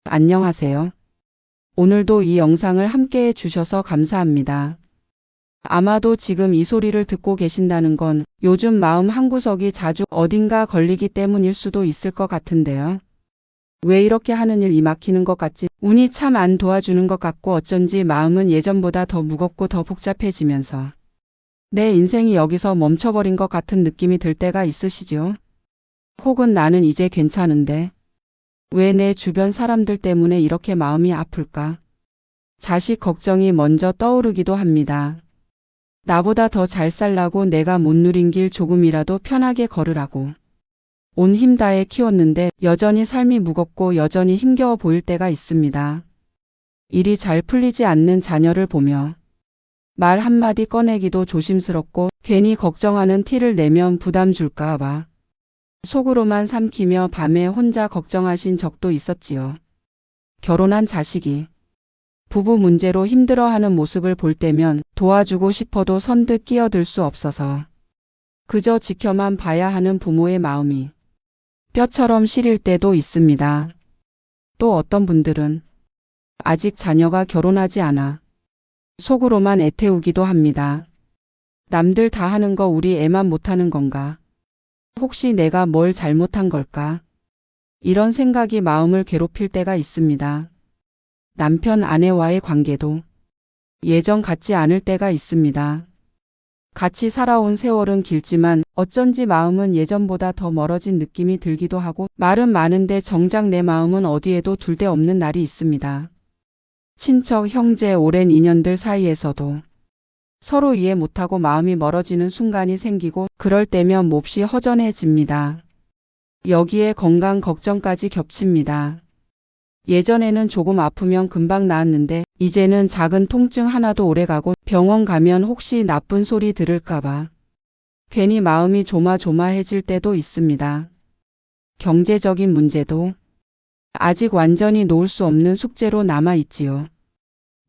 안녕하세요. 오늘도 이 영상을 함께 해주셔서 감사합니다. 아마도 지금 이 소리를 듣고 계신다는 건 요즘 마음 한구석이 자주 어딘가 걸리기 때문일 수도 있을 것 같은데요. 왜 이렇게 하는 일이 막히는 것 같지? 운이 참 안 도와주는 것 같고 어쩐지 마음은 예전보다 더 무겁고 더 복잡해지면서 내 인생이 여기서 멈춰버린 것 같은 느낌이 들 때가 있으시죠? 혹은 나는 이제 괜찮은데 왜 내 주변 사람들 때문에 이렇게 마음이 아플까? 자식 걱정이 먼저 떠오르기도 합니다. 나보다 더 잘 살라고 내가 못 누린 길 조금이라도 편하게 걸으라고. 온 힘 다해 키웠는데 여전히 삶이 무겁고 여전히 힘겨워 보일 때가 있습니다. 일이 잘 풀리지 않는 자녀를 보며 말 한마디 꺼내기도 조심스럽고 괜히 걱정하는 티를 내면 부담 줄까 봐 속으로만 삼키며 밤에 혼자 걱정하신 적도 있었지요. 결혼한 자식이 부부 문제로 힘들어하는 모습을 볼 때면 도와주고 싶어도 선뜻 끼어들 수 없어서 그저 지켜만 봐야 하는 부모의 마음이 뼈처럼 시릴 때도 있습니다. 또 어떤 분들은 아직 자녀가 결혼하지 않아 속으로만 애태우기도 합니다. 남들 다 하는 거 우리 애만 못하는 건가? 혹시 내가 뭘 잘못한 걸까? 이런 생각이 마음을 괴롭힐 때가 있습니다. 남편 아내와의 관계도 예전 같지 않을 때가 있습니다. 같이 살아온 세월은 길지만 어쩐지 마음은 예전보다 더 멀어진 느낌이 들기도 하고 말은 많은데 정작 내 마음은 어디에도 둘 데 없는 날이 있습니다. 친척, 형제, 오랜 인연들 사이에서도 서로 이해 못하고 마음이 멀어지는 순간이 생기고 그럴 때면 몹시 허전해집니다. 여기에 건강 걱정까지 겹칩니다. 예전에는 조금 아프면 금방 나았는데 이제는 작은 통증 하나도 오래가고 병원 가면 혹시 나쁜 소리 들을까봐 괜히 마음이 조마조마해질 때도 있습니다. 경제적인 문제도 아직 완전히 놓을 수 없는 숙제로 남아있지요.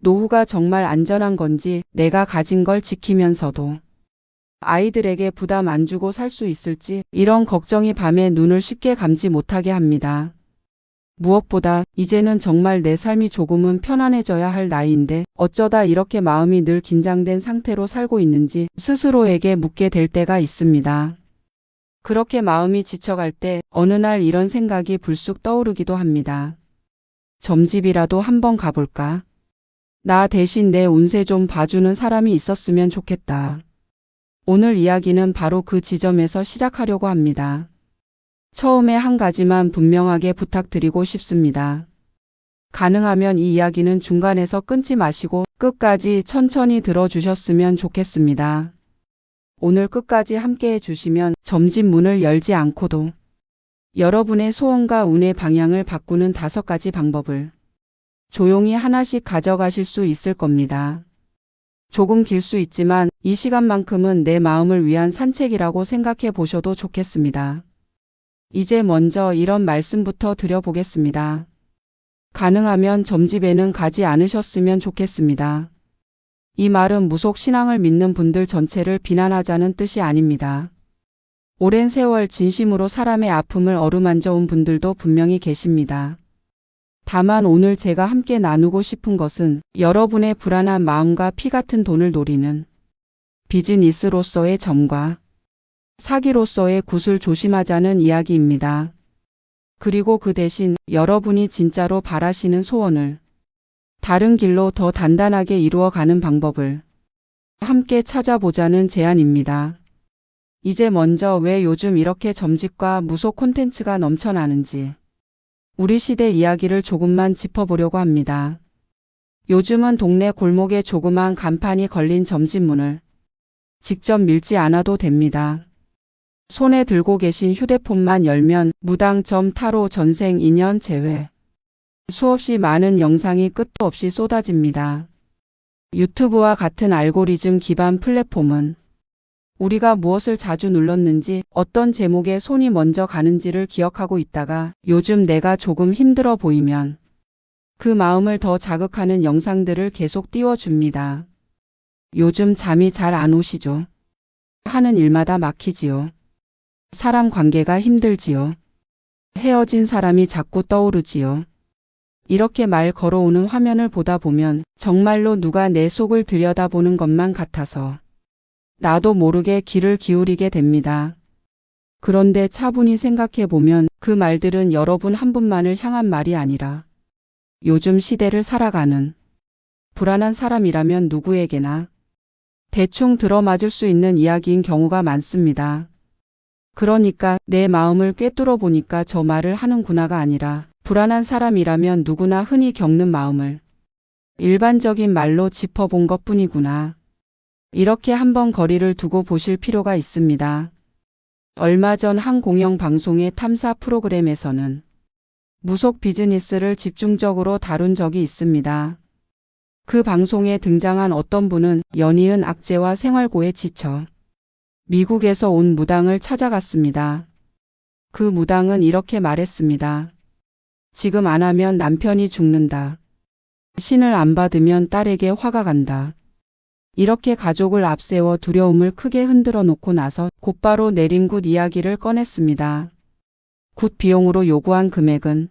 노후가 정말 안전한 건지 내가 가진 걸 지키면서도 아이들에게 부담 안 주고 살 수 있을지 이런 걱정이 밤에 눈을 쉽게 감지 못하게 합니다. 무엇보다 이제는 정말 내 삶이 조금은 편안해져야 할 나이인데 어쩌다 이렇게 마음이 늘 긴장된 상태로 살고 있는지 스스로에게 묻게 될 때가 있습니다. 그렇게 마음이 지쳐갈 때 어느 날 이런 생각이 불쑥 떠오르기도 합니다. 점집이라도 한번 가볼까? 나 대신 내 운세 좀 봐주는 사람이 있었으면 좋겠다. 오늘 이야기는 바로 그 지점에서 시작하려고 합니다. 처음에 한 가지만 분명하게 부탁드리고 싶습니다. 가능하면 이 이야기는 중간에서 끊지 마시고 끝까지 천천히 들어주셨으면 좋겠습니다. 오늘 끝까지 함께 해주시면 점집 문을 열지 않고도 여러분의 소원과 운의 방향을 바꾸는 5가지 방법을 조용히 하나씩 가져가실 수 있을 겁니다. 조금 길 수 있지만 이 시간만큼은 내 마음을 위한 산책이라고 생각해 보셔도 좋겠습니다. 이제 먼저 이런 말씀부터 드려보겠습니다. 가능하면 점집에는 가지 않으셨으면 좋겠습니다. 이 말은 무속 신앙을 믿는 분들 전체를 비난하자는 뜻이 아닙니다. 오랜 세월 진심으로 사람의 아픔을 어루만져 온 분들도 분명히 계십니다. 다만 오늘 제가 함께 나누고 싶은 것은 여러분의 불안한 마음과 피 같은 돈을 노리는 비즈니스로서의 점과 사기로서의 굿을 조심하자는 이야기입니다. 그리고 그 대신 여러분이 진짜로 바라시는 소원을 다른 길로 더 단단하게 이루어가는 방법을 함께 찾아보자는 제안입니다. 이제 먼저 왜 요즘 이렇게 점집과 무속 콘텐츠가 넘쳐나는지 우리 시대 이야기를 조금만 짚어보려고 합니다. 요즘은 동네 골목에 조그만 간판이 걸린 점집 문을 직접 밀지 않아도 됩니다. 손에 들고 계신 휴대폰만 열면 무당점, 타로, 전생, 인연, 재회 수없이 많은 영상이 끝도 없이 쏟아집니다. 유튜브와 같은 알고리즘 기반 플랫폼은 우리가 무엇을 자주 눌렀는지 어떤 제목에 손이 먼저 가는지를 기억하고 있다가 요즘 내가 조금 힘들어 보이면 그 마음을 더 자극하는 영상들을 계속 띄워줍니다. 요즘 잠이 잘 안 오시죠? 하는 일마다 막히지요. 사람 관계가 힘들지요. 헤어진 사람이 자꾸 떠오르지요. 이렇게 말 걸어오는 화면을 보다 보면 정말로 누가 내 속을 들여다보는 것만 같아서 나도 모르게 귀를 기울이게 됩니다. 그런데 차분히 생각해 보면 그 말들은 여러분 한 분만을 향한 말이 아니라 요즘 시대를 살아가는 불안한 사람이라면 누구에게나 대충 들어맞을 수 있는 이야기인 경우가 많습니다. 그러니까 내 마음을 꿰뚫어 보니까 저 말을 하는구나가 아니라 불안한 사람이라면 누구나 흔히 겪는 마음을 일반적인 말로 짚어본 것뿐이구나. 이렇게 한번 거리를 두고 보실 필요가 있습니다. 얼마 전 한 공영방송의 탐사 프로그램에서는 무속 비즈니스를 집중적으로 다룬 적이 있습니다. 그 방송에 등장한 어떤 분은 연이은 악재와 생활고에 지쳐 미국에서 온 무당을 찾아갔습니다. 그 무당은 이렇게 말했습니다. 지금 안 하면 남편이 죽는다. 신을 안 받으면 딸에게 화가 간다. 이렇게 가족을 앞세워 두려움을 크게 흔들어 놓고 나서 곧바로 내림굿 이야기를 꺼냈습니다. 굿 비용으로 요구한 금액은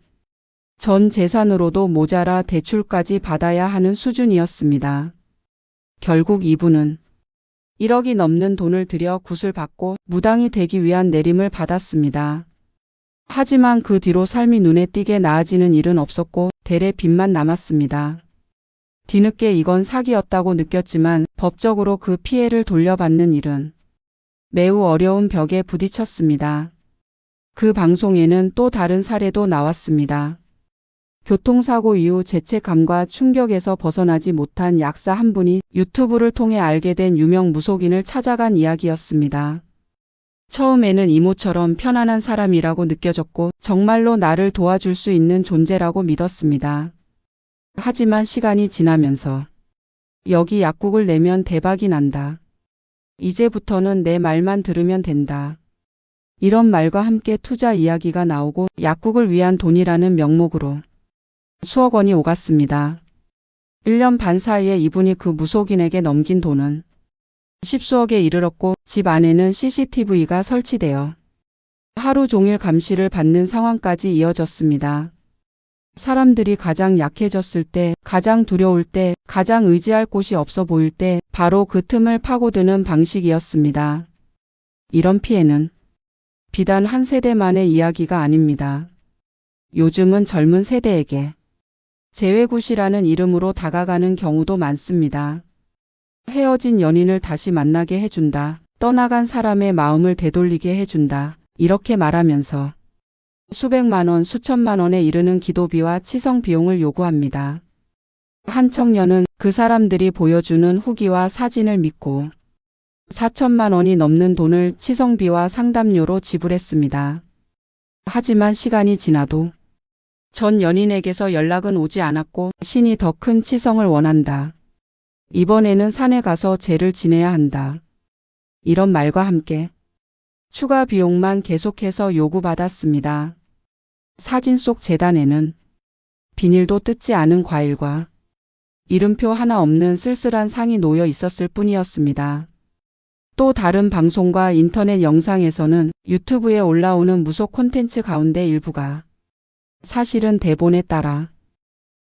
전 재산으로도 모자라 대출까지 받아야 하는 수준이었습니다. 결국 이분은 1억이 넘는 돈을 들여 굿을 받고 무당이 되기 위한 내림을 받았습니다. 하지만 그 뒤로 삶이 눈에 띄게 나아지는 일은 없었고 대래 빚만 남았습니다. 뒤늦게 이건 사기였다고 느꼈지만 법적으로 그 피해를 돌려받는 일은 매우 어려운 벽에 부딪혔습니다. 그 방송에는 또 다른 사례도 나왔습니다. 교통사고 이후 죄책감과 충격에서 벗어나지 못한 약사 한 분이 유튜브를 통해 알게 된 유명 무속인을 찾아간 이야기였습니다. 처음에는 이모처럼 편안한 사람이라고 느껴졌고 정말로 나를 도와줄 수 있는 존재라고 믿었습니다. 하지만 시간이 지나면서 여기 약국을 내면 대박이 난다. 이제부터는 내 말만 들으면 된다. 이런 말과 함께 투자 이야기가 나오고 약국을 위한 돈이라는 명목으로 수억 원이 오갔습니다. 1년 반 사이에 이분이 그 무속인에게 넘긴 돈은 10수억에 이르렀고 집 안에는 CCTV가 설치되어 하루 종일 감시를 받는 상황까지 이어졌습니다. 사람들이 가장 약해졌을 때, 가장 두려울 때, 가장 의지할 곳이 없어 보일 때 바로 그 틈을 파고드는 방식이었습니다. 이런 피해는 비단 한 세대만의 이야기가 아닙니다. 요즘은 젊은 세대에게 재회굿이라는 이름으로 다가가는 경우도 많습니다. 헤어진 연인을 다시 만나게 해준다. 떠나간 사람의 마음을 되돌리게 해준다. 이렇게 말하면서 수백만 원, 수천만 원에 이르는 기도비와 치성 비용을 요구합니다. 한 청년은 그 사람들이 보여주는 후기와 사진을 믿고 4천만 원이 넘는 돈을 치성비와 상담료로 지불했습니다. 하지만 시간이 지나도 전 연인에게서 연락은 오지 않았고 신이 더 큰 치성을 원한다. 이번에는 산에 가서 제를 지내야 한다. 이런 말과 함께 추가 비용만 계속해서 요구받았습니다. 사진 속 제단에는 비닐도 뜯지 않은 과일과 이름표 하나 없는 쓸쓸한 상이 놓여 있었을 뿐이었습니다. 또 다른 방송과 인터넷 영상에서는 유튜브에 올라오는 무속 콘텐츠 가운데 일부가 사실은 대본에 따라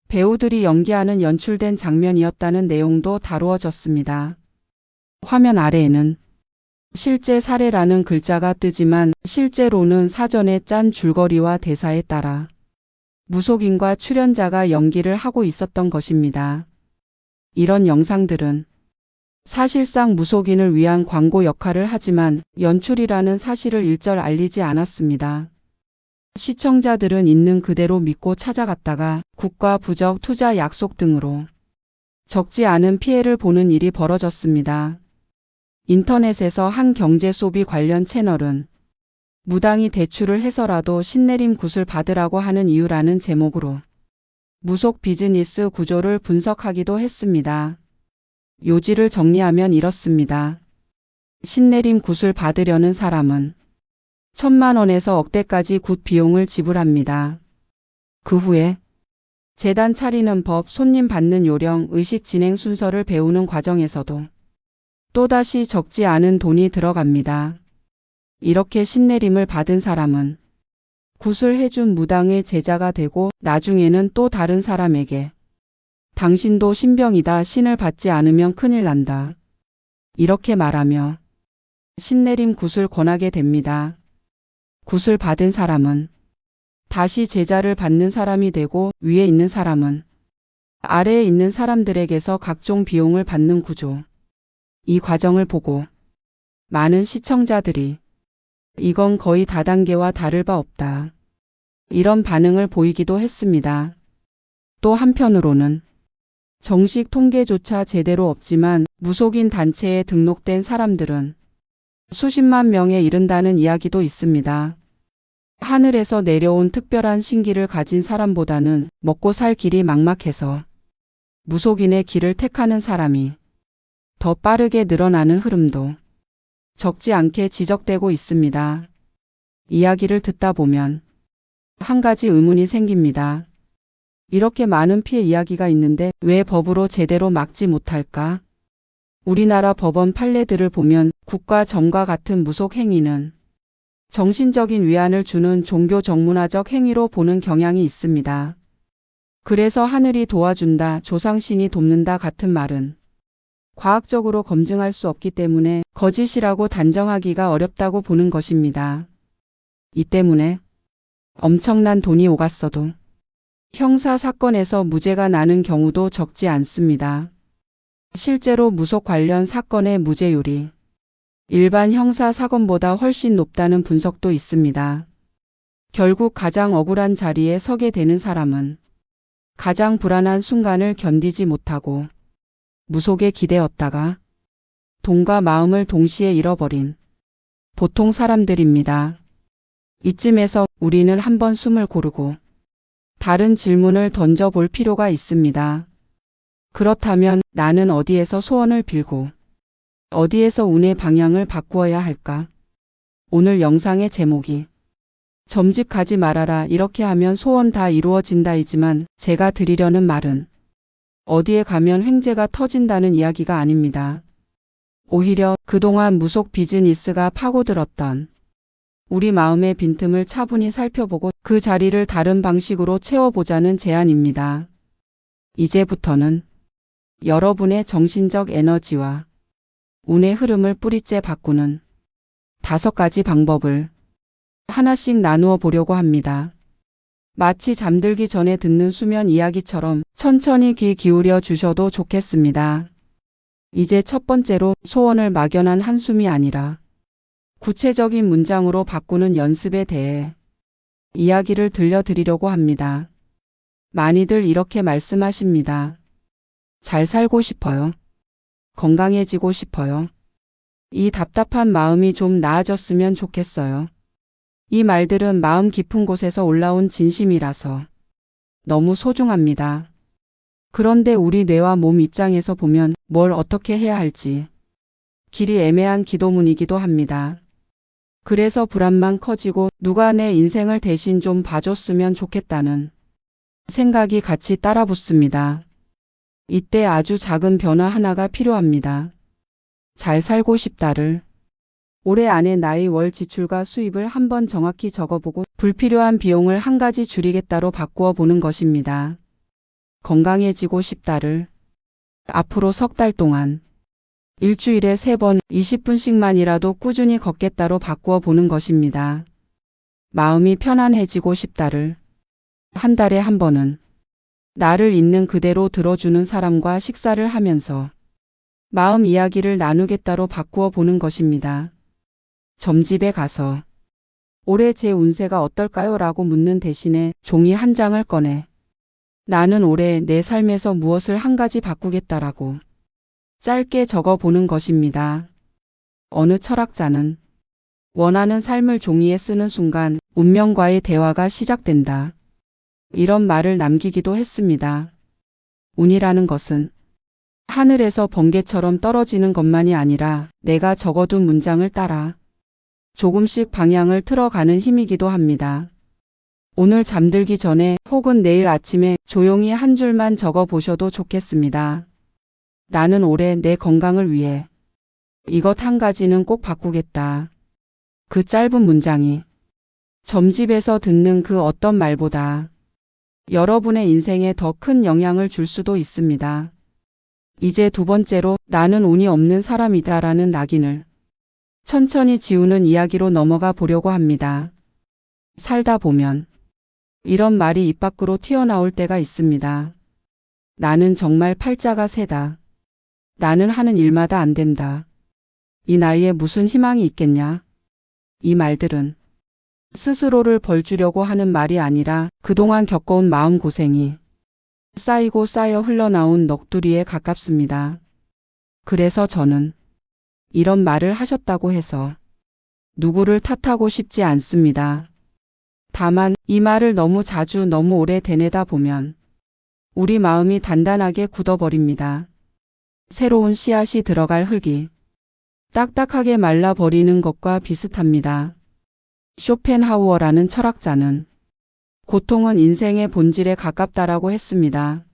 배우들이 연기하는 연출된 장면이었다는 내용도 다루어졌습니다. 화면 아래에는 실제 사례라는 글자가 뜨지만 실제로는 사전에 짠 줄거리와 대사에 따라 무속인과 출연자가 연기를 하고 있었던 것입니다. 이런 영상들은 사실상 무속인을 위한 광고 역할을 하지만 연출이라는 사실을 일절 알리지 않았습니다. 시청자들은 있는 그대로 믿고 찾아갔다가 국가 부적 투자 약속 등으로 적지 않은 피해를 보는 일이 벌어졌습니다. 인터넷에서 한 경제 소비 관련 채널은 무당이 대출을 해서라도 신내림 굿을 받으라고 하는 이유라는 제목으로 무속 비즈니스 구조를 분석하기도 했습니다. 요지를 정리하면 이렇습니다. 신내림 굿을 받으려는 사람은 1,000만 원에서 억대까지 굿 비용을 지불합니다. 그 후에 재단 차리는 법, 손님 받는 요령, 의식 진행 순서를 배우는 과정에서도 또다시 적지 않은 돈이 들어갑니다. 이렇게 신내림을 받은 사람은 굿을 해준 무당의 제자가 되고 나중에는 또 다른 사람에게 당신도 신병이다. 신을 받지 않으면 큰일 난다. 이렇게 말하며 신내림 굿을 권하게 됩니다. 굿을 받은 사람은 다시 제자를 받는 사람이 되고 위에 있는 사람은 아래에 있는 사람들에게서 각종 비용을 받는 구조. 이 과정을 보고 많은 시청자들이 이건 거의 다단계와 다를 바 없다. 이런 반응을 보이기도 했습니다. 또 한편으로는 정식 통계조차 제대로 없지만 무속인 단체에 등록된 사람들은 수십만 명에 이른다는 이야기도 있습니다. 하늘에서 내려온 특별한 신기를 가진 사람보다는 먹고 살 길이 막막해서 무속인의 길을 택하는 사람이 더 빠르게 늘어나는 흐름도 적지 않게 지적되고 있습니다. 이야기를 듣다 보면 한 가지 의문이 생깁니다. 이렇게 많은 피해 이야기가 있는데 왜 법으로 제대로 막지 못할까? 우리나라 법원 판례들을 보면 굿과 정과 같은 무속 행위는 정신적인 위안을 주는 종교 정문화적 행위로 보는 경향이 있습니다. 그래서 하늘이 도와준다, 조상신이 돕는다 같은 말은 과학적으로 검증할 수 없기 때문에 거짓이라고 단정하기가 어렵다고 보는 것입니다. 이 때문에 엄청난 돈이 오갔어도 형사 사건에서 무죄가 나는 경우도 적지 않습니다. 실제로 무속 관련 사건의 무죄율이 일반 형사 사건보다 훨씬 높다는 분석도 있습니다. 결국 가장 억울한 자리에 서게 되는 사람은 가장 불안한 순간을 견디지 못하고 무속에 기대었다가 돈과 마음을 동시에 잃어버린 보통 사람들입니다. 이쯤에서 우리는 한번 숨을 고르고 다른 질문을 던져볼 필요가 있습니다. 그렇다면 나는 어디에서 소원을 빌고 어디에서 운의 방향을 바꾸어야 할까? 오늘 영상의 제목이 점집 가지 말아라 이렇게 하면 소원 다 이루어진다이지만 제가 드리려는 말은 어디에 가면 횡재가 터진다는 이야기가 아닙니다. 오히려 그동안 무속 비즈니스가 파고들었던 우리 마음의 빈틈을 차분히 살펴보고 그 자리를 다른 방식으로 채워보자는 제안입니다. 이제부터는 여러분의 정신적 에너지와 운의 흐름을 뿌리째 바꾸는 5가지 방법을 하나씩 나누어 보려고 합니다. 마치 잠들기 전에 듣는 수면 이야기처럼 천천히 귀 기울여 주셔도 좋겠습니다. 이제 첫 번째로 소원을 막연한 한숨이 아니라 구체적인 문장으로 바꾸는 연습에 대해 이야기를 들려드리려고 합니다. 많이들 이렇게 말씀하십니다. 잘 살고 싶어요. 건강해지고 싶어요. 이 답답한 마음이 좀 나아졌으면 좋겠어요. 이 말들은 마음 깊은 곳에서 올라온 진심이라서 너무 소중합니다. 그런데 우리 뇌와 몸 입장에서 보면 뭘 어떻게 해야 할지 길이 애매한 기도문이기도 합니다. 그래서 불안만 커지고 누가 내 인생을 대신 좀 봐줬으면 좋겠다는 생각이 같이 따라붙습니다. 이때 아주 작은 변화 하나가 필요합니다. 잘 살고 싶다를 올해 안에 나의 월 지출과 수입을 한번 정확히 적어보고 불필요한 비용을 한 가지 줄이겠다로 바꾸어 보는 것입니다. 건강해지고 싶다를 앞으로 석 달 동안 일주일에 3번 20분씩만이라도 꾸준히 걷겠다로 바꾸어 보는 것입니다. 마음이 편안해지고 싶다를 한 달에 한 번은 나를 있는 그대로 들어주는 사람과 식사를 하면서 마음 이야기를 나누겠다로 바꾸어 보는 것입니다. 점집에 가서 올해 제 운세가 어떨까요? 라고 묻는 대신에 종이 한 장을 꺼내 나는 올해 내 삶에서 무엇을 한 가지 바꾸겠다라고 짧게 적어 보는 것입니다. 어느 철학자는 원하는 삶을 종이에 쓰는 순간 운명과의 대화가 시작된다. 이런 말을 남기기도 했습니다. 운이라는 것은 하늘에서 번개처럼 떨어지는 것만이 아니라 내가 적어둔 문장을 따라 조금씩 방향을 틀어가는 힘이기도 합니다. 오늘 잠들기 전에 혹은 내일 아침에 조용히 한 줄만 적어 보셔도 좋겠습니다. 나는 올해 내 건강을 위해 이것 한 가지는 꼭 바꾸겠다. 그 짧은 문장이 점집에서 듣는 그 어떤 말보다 여러분의 인생에 더 큰 영향을 줄 수도 있습니다. 이제 두 번째로 나는 운이 없는 사람이다라는 낙인을 천천히 지우는 이야기로 넘어가 보려고 합니다. 살다 보면 이런 말이 입 밖으로 튀어나올 때가 있습니다. 나는 정말 팔자가 세다. 나는 하는 일마다 안 된다. 이 나이에 무슨 희망이 있겠냐? 이 말들은 스스로를 벌주려고 하는 말이 아니라 그동안 겪어온 마음고생이 쌓이고 쌓여 흘러나온 넋두리에 가깝습니다. 그래서 저는 이런 말을 하셨다고 해서 누구를 탓하고 싶지 않습니다. 다만 이 말을 너무 자주 너무 오래 되뇌다 보면 우리 마음이 단단하게 굳어버립니다. 새로운 씨앗이 들어갈 흙이 딱딱하게 말라버리는 것과 비슷합니다. 쇼펜하우어라는 철학자는 고통은 인생의 본질에 가깝다라고 했습니다.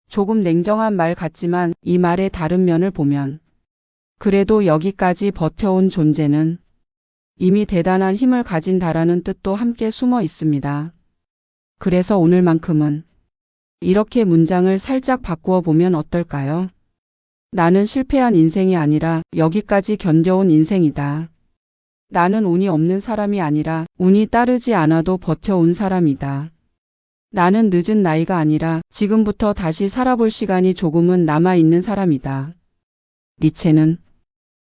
조금 냉정한 말 같지만 이 말의 다른 면을 보면 그래도 여기까지 버텨온 존재는 이미 대단한 힘을 가진다라는 뜻도 함께 숨어 있습니다. 그래서 오늘만큼은 이렇게 문장을 살짝 바꾸어 보면 어떨까요? 나는 실패한 인생이 아니라 여기까지 견뎌온 인생이다. 나는 운이 없는 사람이 아니라 운이 따르지 않아도 버텨온 사람이다. 나는 늦은 나이가 아니라 지금부터 다시 살아볼 시간이 조금은 남아있는 사람이다. 니체는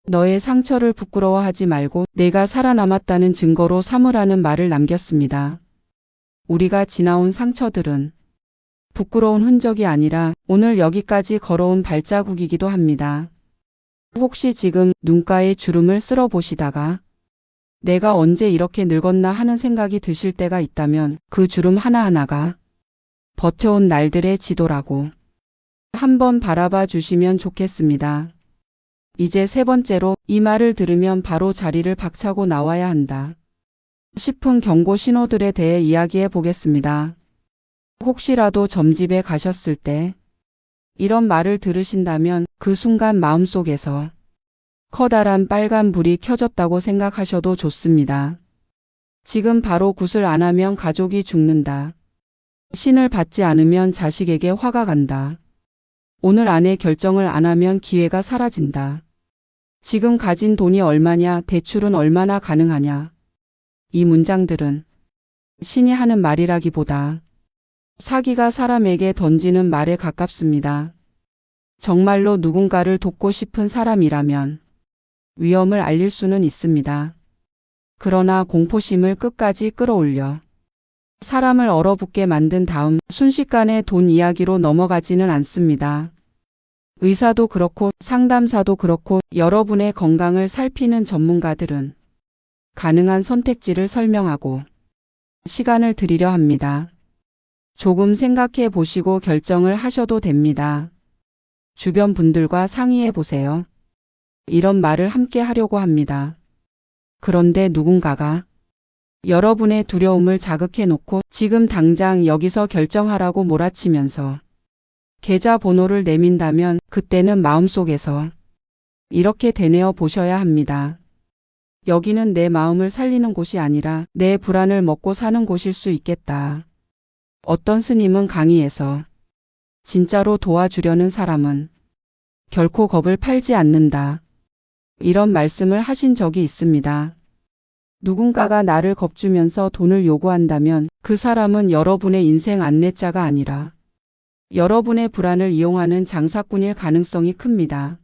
너의 상처를 부끄러워하지 말고 내가 살아남았다는 증거로 삼으라는 말을 남겼습니다. 우리가 지나온 상처들은 부끄러운 흔적이 아니라 오늘 여기까지 걸어온 발자국이기도 합니다. 혹시 지금 눈가에 주름을 쓸어 보시다가 내가 언제 이렇게 늙었나 하는 생각이 드실 때가 있다면 그 주름 하나하나가 버텨온 날들의 지도라고 한번 바라봐 주시면 좋겠습니다. 이제 세 번째로 이 말을 들으면 바로 자리를 박차고 나와야 한다 싶은 경고 신호들에 대해 이야기해 보겠습니다. 혹시라도 점집에 가셨을 때 이런 말을 들으신다면 그 순간 마음속에서 커다란 빨간 불이 켜졌다고 생각하셔도 좋습니다. 지금 바로 굿을 안 하면 가족이 죽는다. 신을 받지 않으면 자식에게 화가 간다. 오늘 안에 결정을 안 하면 기회가 사라진다. 지금 가진 돈이 얼마냐, 대출은 얼마나 가능하냐. 이 문장들은 신이 하는 말이라기보다 사기가 사람에게 던지는 말에 가깝습니다. 정말로 누군가를 돕고 싶은 사람이라면 위험을 알릴 수는 있습니다. 그러나 공포심을 끝까지 끌어올려 사람을 얼어붙게 만든 다음 순식간에 돈 이야기로 넘어가지는 않습니다. 의사도 그렇고 상담사도 그렇고 여러분의 건강을 살피는 전문가들은 가능한 선택지를 설명하고 시간을 드리려 합니다. 조금 생각해 보시고 결정을 하셔도 됩니다. 주변 분들과 상의해 보세요. 이런 말을 함께 하려고 합니다. 그런데 누군가가 여러분의 두려움을 자극해 놓고 지금 당장 여기서 결정하라고 몰아치면서 계좌번호를 내민다면 그때는 마음속에서 이렇게 되뇌어 보셔야 합니다. 여기는 내 마음을 살리는 곳이 아니라 내 불안을 먹고 사는 곳일 수 있겠다. 어떤 스님은 강의에서 진짜로 도와주려는 사람은 결코 겁을 팔지 않는다. 이런 말씀을 하신 적이 있습니다. 누군가가 나를 겁주면서 돈을 요구한다면 그 사람은 여러분의 인생 안내자가 아니라 여러분의 불안을 이용하는 장사꾼일 가능성이 큽니다.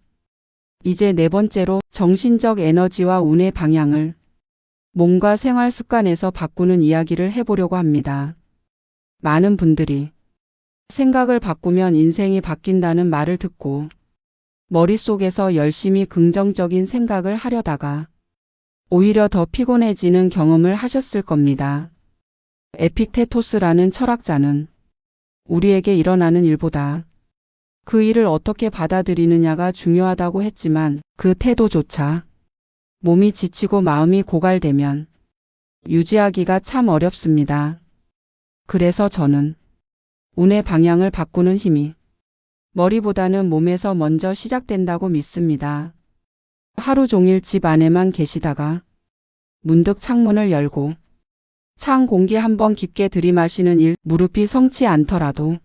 이제 네 번째로 정신적 에너지와 운의 방향을 몸과 생활 습관에서 바꾸는 이야기를 해보려고 합니다. 많은 분들이 생각을 바꾸면 인생이 바뀐다는 말을 듣고 머릿속에서 열심히 긍정적인 생각을 하려다가 오히려 더 피곤해지는 경험을 하셨을 겁니다. 에픽테토스라는 철학자는 우리에게 일어나는 일보다 그 일을 어떻게 받아들이느냐가 중요하다고 했지만 그 태도조차 몸이 지치고 마음이 고갈되면 유지하기가 참 어렵습니다. 그래서 저는 운의 방향을 바꾸는 힘이 머리보다는 몸에서 먼저 시작된다고 믿습니다. 하루 종일 집 안에만 계시다가 문득 창문을 열고 찬 공기 한번 깊게 들이마시는 일, 무릎이 성치 않더라도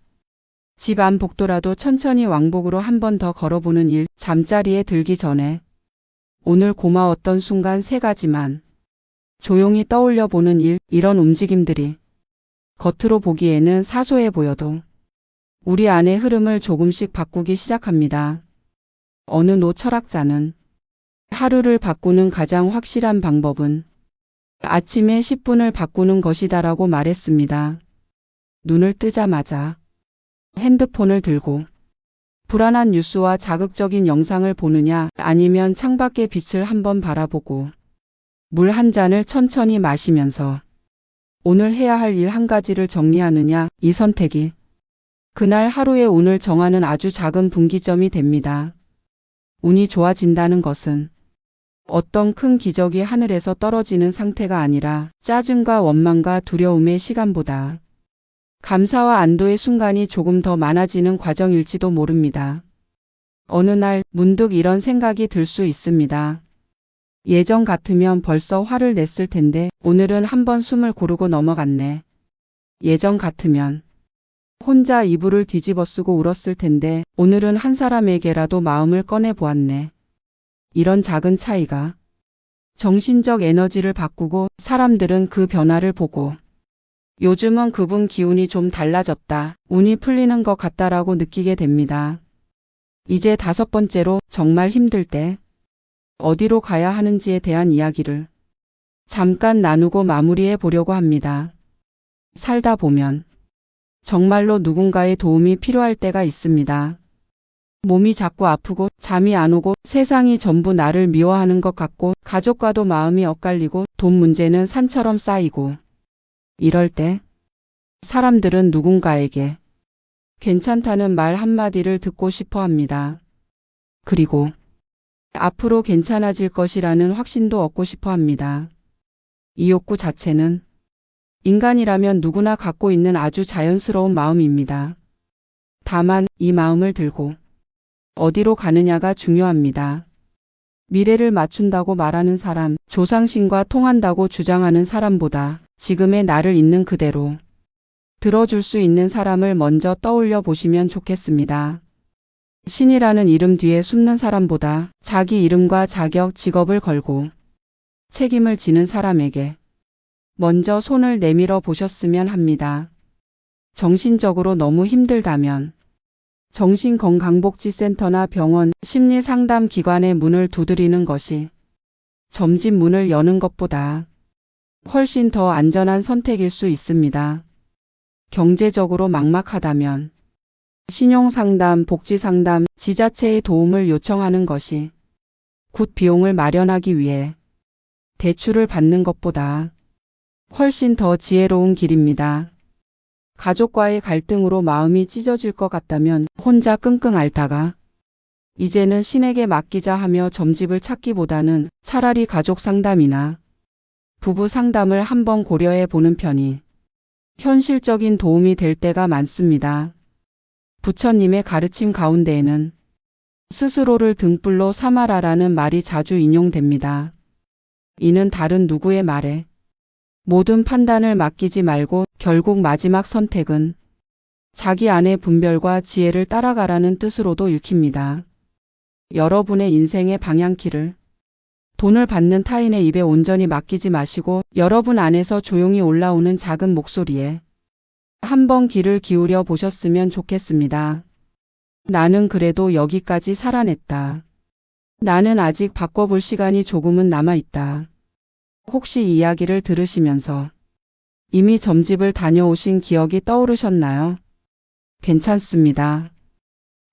집 안 복도라도 천천히 왕복으로 한 번 더 걸어보는 일, 잠자리에 들기 전에 오늘 고마웠던 순간 3가지만 조용히 떠올려 보는 일, 이런 움직임들이 겉으로 보기에는 사소해 보여도 우리 안의 흐름을 조금씩 바꾸기 시작합니다. 어느 노 철학자는 하루를 바꾸는 가장 확실한 방법은 아침에 10분을 바꾸는 것이다라고 말했습니다. 눈을 뜨자마자 핸드폰을 들고 불안한 뉴스와 자극적인 영상을 보느냐, 아니면 창밖의 빛을 한번 바라보고 물 한 잔을 천천히 마시면서 오늘 해야 할 일 한 가지를 정리하느냐, 이 선택이 그날 하루의 운을 정하는 아주 작은 분기점이 됩니다. 운이 좋아진다는 것은 어떤 큰 기적이 하늘에서 떨어지는 상태가 아니라 짜증과 원망과 두려움의 시간보다 감사와 안도의 순간이 조금 더 많아지는 과정일지도 모릅니다. 어느 날 문득 이런 생각이 들 수 있습니다. 예전 같으면 벌써 화를 냈을 텐데 오늘은 한번 숨을 고르고 넘어갔네. 예전 같으면 혼자 이불을 뒤집어 쓰고 울었을 텐데 오늘은 한 사람에게라도 마음을 꺼내 보았네. 이런 작은 차이가 정신적 에너지를 바꾸고, 사람들은 그 변화를 보고 요즘은 그분 기운이 좀 달라졌다, 운이 풀리는 것 같다라고 느끼게 됩니다. 이제 5번째로, 정말 힘들 때 어디로 가야 하는지에 대한 이야기를 잠깐 나누고 마무리해 보려고 합니다. 살다 보면 정말로 누군가의 도움이 필요할 때가 있습니다. 몸이 자꾸 아프고 잠이 안 오고 세상이 전부 나를 미워하는 것 같고 가족과도 마음이 엇갈리고 돈 문제는 산처럼 쌓이고, 이럴 때 사람들은 누군가에게 괜찮다는 말 한마디를 듣고 싶어 합니다. 그리고 앞으로 괜찮아질 것이라는 확신도 얻고 싶어 합니다. 이 욕구 자체는 인간이라면 누구나 갖고 있는 아주 자연스러운 마음입니다. 다만 이 마음을 들고 어디로 가느냐가 중요합니다. 미래를 맞춘다고 말하는 사람, 조상신과 통한다고 주장하는 사람보다 지금의 나를 있는 그대로 들어줄 수 있는 사람을 먼저 떠올려 보시면 좋겠습니다. 신이라는 이름 뒤에 숨는 사람보다 자기 이름과 자격, 직업을 걸고 책임을 지는 사람에게 먼저 손을 내밀어 보셨으면 합니다. 정신적으로 너무 힘들다면 정신건강복지센터나 병원, 심리상담기관의 문을 두드리는 것이 점집 문을 여는 것보다 훨씬 더 안전한 선택일 수 있습니다. 경제적으로 막막하다면 신용상담, 복지상담, 지자체의 도움을 요청하는 것이 굿 비용을 마련하기 위해 대출을 받는 것보다 훨씬 더 지혜로운 길입니다. 가족과의 갈등으로 마음이 찢어질 것 같다면 혼자 끙끙 앓다가 이제는 신에게 맡기자 하며 점집을 찾기보다는 차라리 가족 상담이나 부부 상담을 한번 고려해 보는 편이 현실적인 도움이 될 때가 많습니다. 부처님의 가르침 가운데에는 스스로를 등불로 삼아라라는 말이 자주 인용됩니다. 이는 다른 누구의 말에 모든 판단을 맡기지 말고 결국 마지막 선택은 자기 안의 분별과 지혜를 따라가라는 뜻으로도 읽힙니다. 여러분의 인생의 방향키를 돈을 받는 타인의 입에 온전히 맡기지 마시고 여러분 안에서 조용히 올라오는 작은 목소리에 한번 귀를 기울여 보셨으면 좋겠습니다. 나는 그래도 여기까지 살아냈다. 나는 아직 바꿔볼 시간이 조금은 남아있다. 혹시 이 이야기를 들으시면서 이미 점집을 다녀오신 기억이 떠오르셨나요? 괜찮습니다.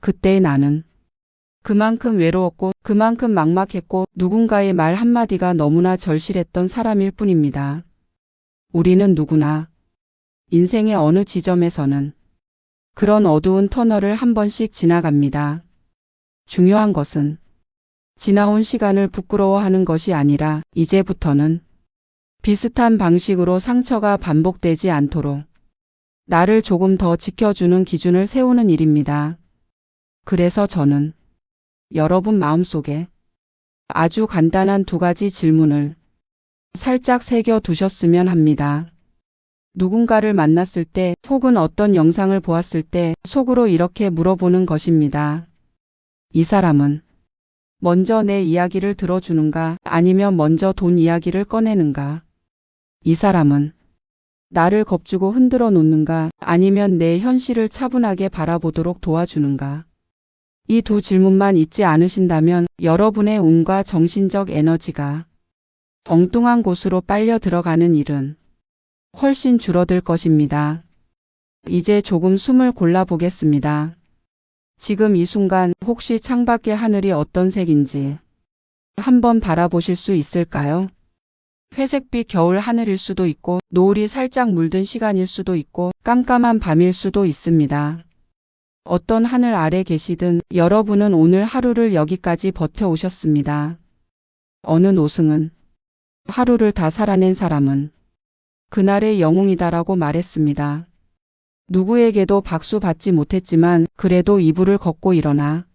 그때의 나는 그만큼 외로웠고 그만큼 막막했고 누군가의 말 한마디가 너무나 절실했던 사람일 뿐입니다. 우리는 누구나 인생의 어느 지점에서는 그런 어두운 터널을 한 번씩 지나갑니다. 중요한 것은 지나온 시간을 부끄러워하는 것이 아니라 이제부터는 비슷한 방식으로 상처가 반복되지 않도록 나를 조금 더 지켜주는 기준을 세우는 일입니다. 그래서 저는 여러분 마음속에 아주 간단한 2가지 질문을 살짝 새겨 두셨으면 합니다. 누군가를 만났을 때 혹은 어떤 영상을 보았을 때 속으로 이렇게 물어보는 것입니다. 이 사람은 먼저 내 이야기를 들어주는가 아니면 먼저 돈 이야기를 꺼내는가? 이 사람은 나를 겁주고 흔들어 놓는가 아니면 내 현실을 차분하게 바라보도록 도와주는가? 이 두 질문만 잊지 않으신다면 여러분의 운과 정신적 에너지가 엉뚱한 곳으로 빨려 들어가는 일은 훨씬 줄어들 것입니다. 이제 조금 숨을 골라보겠습니다. 지금 이 순간 혹시 창밖의 하늘이 어떤 색인지 한번 바라보실 수 있을까요? 회색빛 겨울 하늘일 수도 있고 노을이 살짝 물든 시간일 수도 있고 깜깜한 밤일 수도 있습니다. 어떤 하늘 아래 계시든 여러분은 오늘 하루를 여기까지 버텨오셨습니다. 어느 노승은 하루를 다 살아낸 사람은 그날의 영웅이다라고 말했습니다. 누구에게도 박수 받지 못했지만 그래도 이불을 걷고 일어나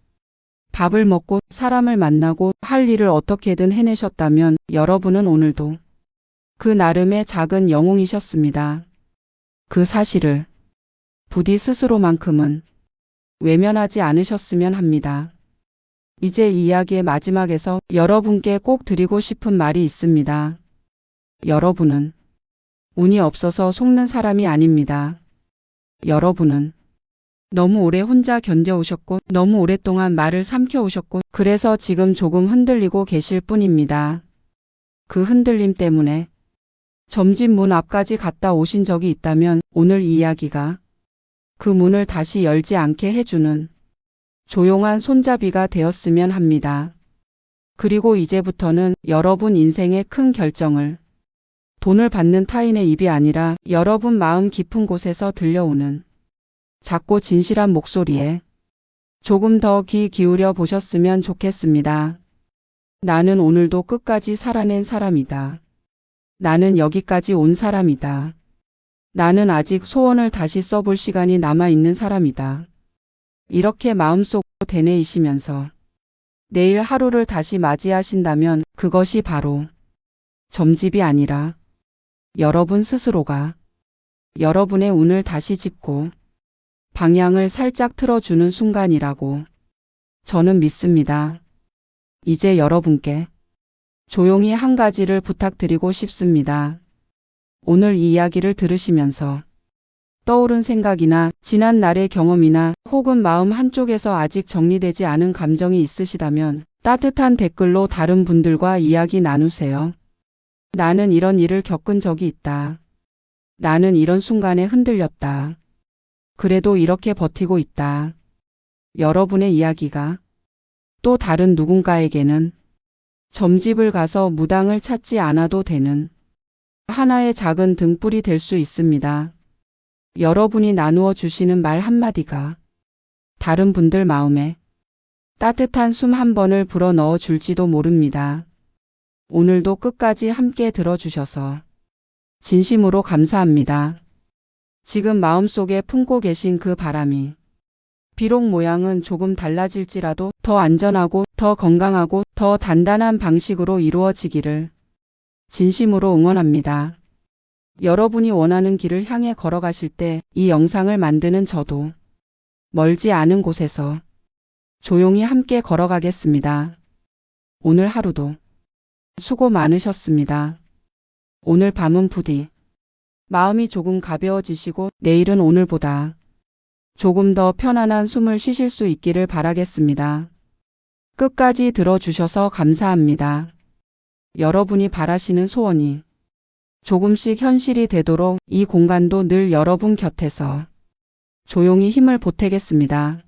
밥을 먹고 사람을 만나고 할 일을 어떻게든 해내셨다면 여러분은 오늘도 그 나름의 작은 영웅이셨습니다. 그 사실을 부디 스스로만큼은 외면하지 않으셨으면 합니다. 이제 이 이야기의 마지막에서 여러분께 꼭 드리고 싶은 말이 있습니다. 여러분은 운이 없어서 속는 사람이 아닙니다. 여러분은 너무 오래 혼자 견뎌오셨고 너무 오랫동안 말을 삼켜오셨고 그래서 지금 조금 흔들리고 계실 뿐입니다. 그 흔들림 때문에 점집 문 앞까지 갔다 오신 적이 있다면 오늘 이 이야기가 그 문을 다시 열지 않게 해주는 조용한 손잡이가 되었으면 합니다. 그리고 이제부터는 여러분 인생의 큰 결정을 돈을 받는 타인의 입이 아니라 여러분 마음 깊은 곳에서 들려오는 작고 진실한 목소리에 조금 더 귀 기울여 보셨으면 좋겠습니다. 나는 오늘도 끝까지 살아낸 사람이다. 나는 여기까지 온 사람이다. 나는 아직 소원을 다시 써볼 시간이 남아있는 사람이다. 이렇게 마음속으로 되뇌이시면서 내일 하루를 다시 맞이하신다면 그것이 바로 점집이 아니라 여러분 스스로가 여러분의 운을 다시 짚고 방향을 살짝 틀어주는 순간이라고 저는 믿습니다. 이제 여러분께 조용히 한 가지를 부탁드리고 싶습니다. 오늘 이 이야기를 들으시면서 떠오른 생각이나 지난 날의 경험이나 혹은 마음 한쪽에서 아직 정리되지 않은 감정이 있으시다면 따뜻한 댓글로 다른 분들과 이야기 나누세요. 나는 이런 일을 겪은 적이 있다. 나는 이런 순간에 흔들렸다. 그래도 이렇게 버티고 있다. 여러분의 이야기가 또 다른 누군가에게는 점집을 가서 무당을 찾지 않아도 되는 하나의 작은 등불이 될 수 있습니다. 여러분이 나누어 주시는 말 한마디가 다른 분들 마음에 따뜻한 숨 한 번을 불어 넣어 줄지도 모릅니다. 오늘도 끝까지 함께 들어주셔서 진심으로 감사합니다. 지금 마음속에 품고 계신 그 바람이 비록 모양은 조금 달라질지라도 더 안전하고 더 건강하고 더 단단한 방식으로 이루어지기를 진심으로 응원합니다. 여러분이 원하는 길을 향해 걸어가실 때 이 영상을 만드는 저도 멀지 않은 곳에서 조용히 함께 걸어가겠습니다. 오늘 하루도 수고 많으셨습니다. 오늘 밤은 부디 마음이 조금 가벼워지시고 내일은 오늘보다 조금 더 편안한 숨을 쉬실 수 있기를 바라겠습니다. 끝까지 들어주셔서 감사합니다. 여러분이 바라시는 소원이 조금씩 현실이 되도록 이 공간도 늘 여러분 곁에서 조용히 힘을 보태겠습니다.